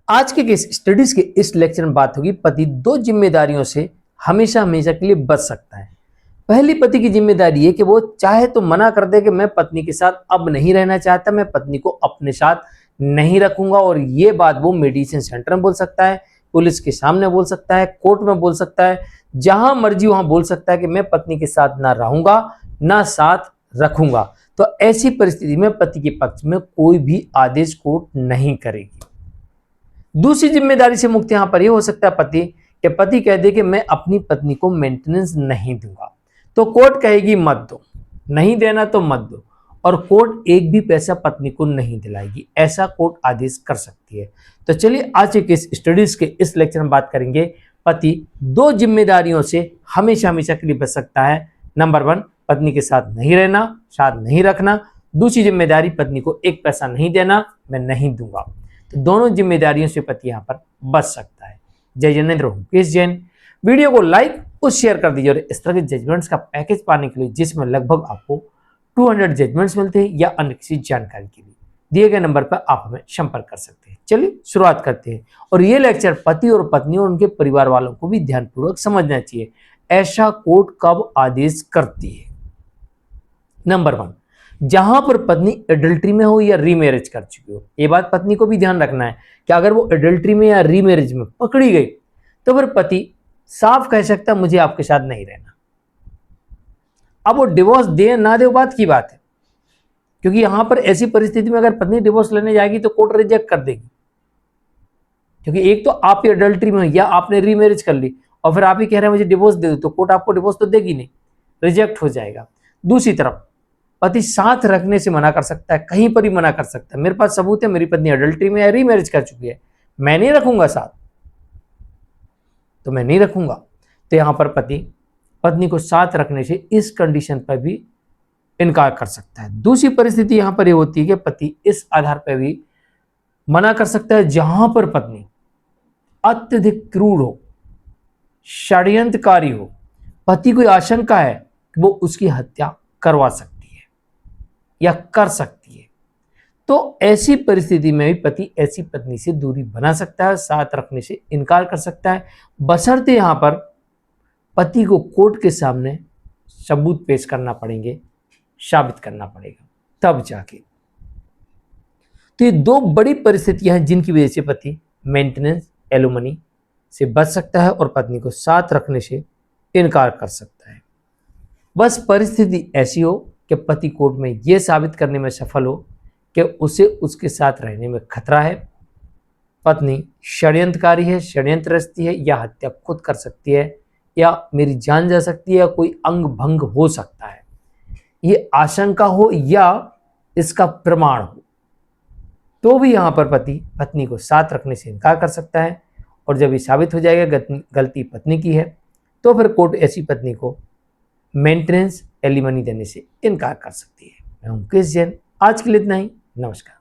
आज के case studies के इस लेक्चर में बात होगी पति दो जिम्मेदारियों से हमेशा हमेशा के लिए बच सकता है। पहली पति की जिम्मेदारी है कि वो चाहे तो मना कर दे कि मैं पत्नी के साथ अब नहीं रहना चाहता, मैं पत्नी को अपने साथ नहीं रखूंगा। और ये बात वो मेडिसिन सेंटर में बोल सकता है, पुलिस के सामने बोल सकता है, कोर्ट में बोल सकता है, जहां मर्जी वहां बोल सकता है कि मैं पत्नी के साथ ना रहूंगा ना साथ रखूंगा। तो ऐसी परिस्थिति में पति के पक्ष में कोई भी आदेश कोर्ट नहीं करेगी। दूसरी जिम्मेदारी से मुक्त यहां पर यह हो सकता है पति कह दे कि मैं अपनी पत्नी को मेंटेनेंस नहीं दूंगा, तो कोर्ट कहेगी मत दो, नहीं देना तो मत दो, और कोर्ट एक भी पैसा पत्नी को नहीं दिलाएगी। ऐसा कोर्ट आदेश कर सकती है। तो चलिए आज के स्टडीज के इस लेक्चर में बात करेंगे पति दो जिम्मेदारियों से हमेशा हमेशा के लिए बच सकता है। नंबर 1, पत्नी के साथ नहीं रहना, साथ नहीं रखना। दूसरी जिम्मेदारी, पत्नी को एक पैसा नहीं देना, मैं नहीं दूंगा। तो दोनों जिम्मेदारियों से पति यहां पर बच सकता है। जय जिनेंद्र हूं केस जैन। वीडियो को लाइक और शेयर कर दीजिए। और इस तरह के जजमेंट्स का पैकेज पाने के लिए जिसमें लगभग आपको 200 जजमेंट्स मिलते हैं या अन्य किसी जानकारी के लिए दिए गए नंबर पर आप हमें संपर्क कर सकते हैं। चलिए शुरुआत करते हैं। और ये लेक्चर पति और पत्नी और उनके परिवार वालों को भी ध्यानपूर्वक समझना चाहिए। ऐसा कोर्ट कब आदेश करती है? नंबर 1, जहां पर पत्नी एडल्ट्री में हो या रीमैरिज कर चुकी हो। ये बात पत्नी को भी ध्यान रखना है कि अगर वो एडल्ट्री में या रीमैरिज में पकड़ी गई तो फिर पति साफ कह सकता है मुझे आपके साथ नहीं रहना। अब वो डिवोर्स दे ना दे बात की बात है, क्योंकि यहां पर ऐसी परिस्थिति में अगर पत्नी डिवोर्स लेने जाएगी तो कोर्ट रिजेक्ट कर देगी। क्योंकि एक तो आप ही एडल्ट्री में हो या आपने रीमैरिज कर ली और फिर आप ही कह रहे हैं मुझे डिवोर्स दे दो, तो कोर्ट आपको डिवोर्स तो देगी नहीं, रिजेक्ट हो जाएगा। दूसरी तरफ पति साथ रखने से मना कर सकता है, कहीं पर ही मना कर सकता है। मेरे पास सबूत है, मेरी पत्नी एडल्ट्री में या रीमैरिज कर चुकी है, मैं नहीं रखूंगा साथ, तो मैं नहीं रखूंगा। तो यहां पर पति पत्नी को साथ रखने से इस कंडीशन पर भी इनकार कर सकता है। दूसरी परिस्थिति यहां पर यह होती है कि पति इस आधार पर भी मना कर सकता है जहां पर पत्नी अत्यधिक क्रूर हो, षड्यंत्रकारी हो, पति को आशंका है कि वो उसकी हत्या करवा सकती है या कर सकती है। तो ऐसी परिस्थिति में भी पति ऐसी पत्नी से दूरी बना सकता है, साथ रखने से इनकार कर सकता है, बशर्ते यहां पर पति को कोर्ट के सामने सबूत पेश करना पड़ेंगे, साबित करना पड़ेगा, तब जाके। तो ये दो बड़ी परिस्थितियां हैं जिनकी वजह से पति मेंटेनेंस एलिमनी से बच सकता है और पत्नी को साथ रखने से इनकार कर सकता है। बस परिस्थिति ऐसी हो कि पति कोर्ट में यह साबित करने में सफल हो कि उसे उसके साथ रहने में खतरा है, पत्नी षड्यंत्रकारी है, षड्यंत्र रचती है, या हत्या खुद कर सकती है, या मेरी जान जा सकती है, या कोई अंग भंग हो सकता है, ये आशंका हो या इसका प्रमाण हो, तो भी यहां पर पति पत्नी को साथ रखने से इनकार कर सकता है। और जब ये साबित हो जाएगा गलती पत्नी की है, तो फिर कोर्ट ऐसी पत्नी को मेंटेनेंस एलिमनी देने से इनकार कर सकती है। मैं हूं केस जैन। आज के लिए इतना ही। नमस्कार।